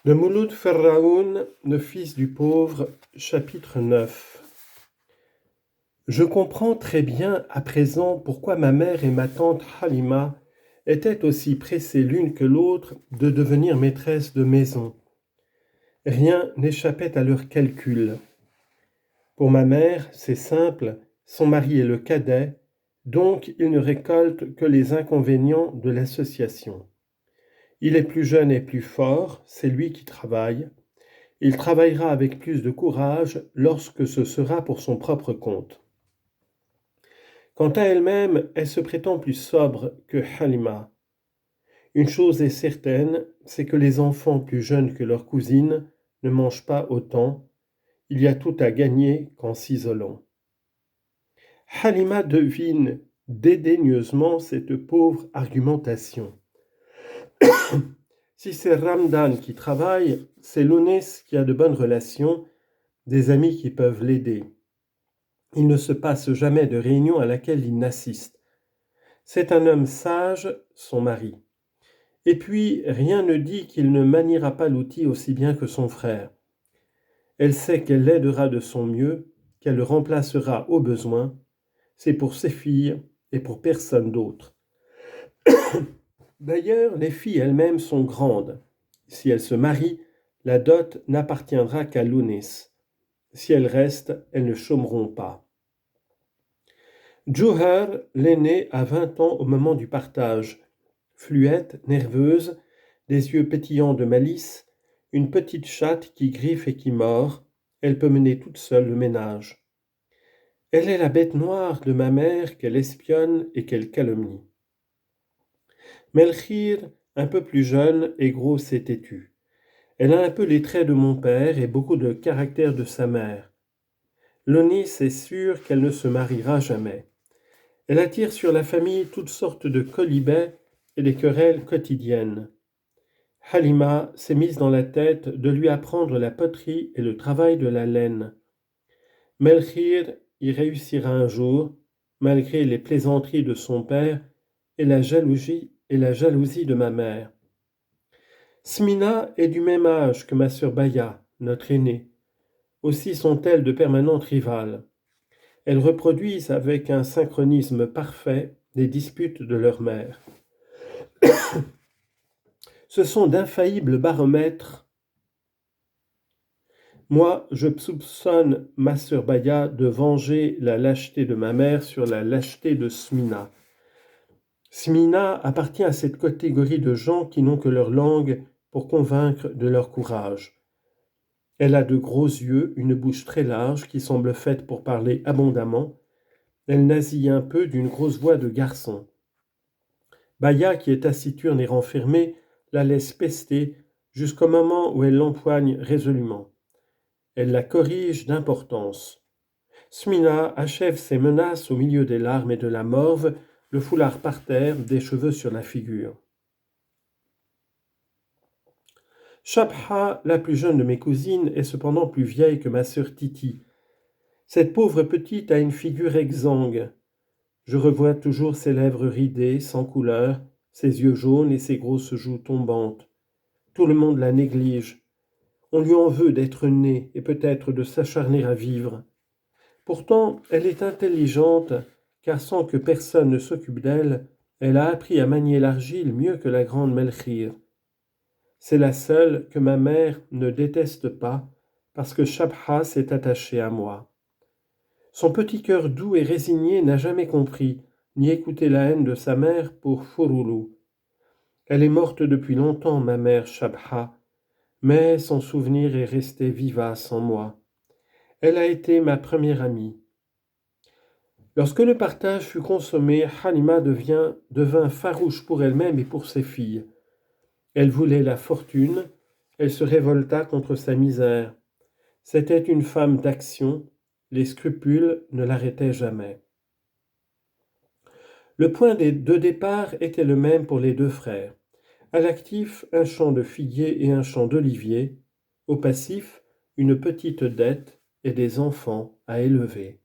De Mouloud Ferraoun, le fils du pauvre, chapitre 9. Je comprends très bien à présent pourquoi ma mère et ma tante Halima étaient aussi pressées l'une que l'autre de devenir maîtresses de maison. Rien n'échappait à leurs calculs. Pour ma mère, c'est simple, son mari est le cadet, donc il ne récolte que les inconvénients de l'association. Il est plus jeune et plus fort, c'est lui qui travaille. Il travaillera avec plus de courage lorsque ce sera pour son propre compte. Quant à elle-même, elle se prétend plus sobre que Halima. Une chose est certaine, c'est que les enfants plus jeunes que leurs cousines ne mangent pas autant. Il y a tout à gagner qu'en s'isolant. Halima devine dédaigneusement cette pauvre argumentation. Si c'est Ramdan qui travaille, c'est Lounès qui a de bonnes relations, des amis qui peuvent l'aider. Il ne se passe jamais de réunion à laquelle il n'assiste. C'est un homme sage, son mari. Et puis, rien ne dit qu'il ne maniera pas l'outil aussi bien que son frère. Elle sait qu'elle l'aidera de son mieux, qu'elle le remplacera au besoin. C'est pour ses filles et pour personne d'autre. D'ailleurs, les filles elles-mêmes sont grandes. Si elles se marient, la dot n'appartiendra qu'à Lounès. Si elles restent, elles ne chômeront pas. Djouhar, l'aînée, a 20 ans au moment du partage. Fluette, nerveuse, des yeux pétillants de malice, une petite chatte qui griffe et qui mord, elle peut mener toute seule le ménage. Elle est la bête noire de ma mère qu'elle espionne et qu'elle calomnie. Melchir, un peu plus jeune, est grosse et têtue. Elle a un peu les traits de mon père et beaucoup de caractère de sa mère. Lonis est sûre qu'elle ne se mariera jamais. Elle attire sur la famille toutes sortes de colibets et des querelles quotidiennes. Halima s'est mise dans la tête de lui apprendre la poterie et le travail de la laine. Melchir y réussira un jour, malgré les plaisanteries de son père et la jalousie de ma mère. Smina est du même âge que ma sœur Baya, notre aînée. Aussi sont-elles de permanentes rivales. Elles reproduisent avec un synchronisme parfait les disputes de leur mère. Ce sont d'infaillibles baromètres. Moi, je soupçonne ma sœur Baya de venger la lâcheté de ma mère sur la lâcheté de Smina. Smina appartient à cette catégorie de gens qui n'ont que leur langue pour convaincre de leur courage. Elle a de gros yeux, une bouche très large qui semble faite pour parler abondamment. Elle nasit un peu d'une grosse voix de garçon. Baya, qui est taciturne et renfermée, la laisse pester jusqu'au moment où elle l'empoigne résolument. Elle la corrige d'importance. Smina achève ses menaces au milieu des larmes et de la morve, le foulard par terre, des cheveux sur la figure. Chabha, la plus jeune de mes cousines, est cependant plus vieille que ma sœur Titi. Cette pauvre petite a une figure exsangue. Je revois toujours ses lèvres ridées, sans couleur, ses yeux jaunes et ses grosses joues tombantes. Tout le monde la néglige. On lui en veut d'être née et peut-être de s'acharner à vivre. Pourtant, elle est intelligente, car sans que personne ne s'occupe d'elle, elle a appris à manier l'argile mieux que la grande Melchir. C'est la seule que ma mère ne déteste pas, parce que Chabha s'est attachée à moi. Son petit cœur doux et résigné n'a jamais compris, ni écouté la haine de sa mère pour Fouroulou. Elle est morte depuis longtemps, ma mère Chabha, mais son souvenir est resté vivace en moi. Elle a été ma première amie. Lorsque le partage fut consommé, Halima devint farouche pour elle-même et pour ses filles. Elle voulait la fortune, elle se révolta contre sa misère. C'était une femme d'action, les scrupules ne l'arrêtaient jamais. Le point de départ était le même pour les deux frères. À l'actif, un champ de figuier et un champ d'olivier. Au passif, une petite dette et des enfants à élever.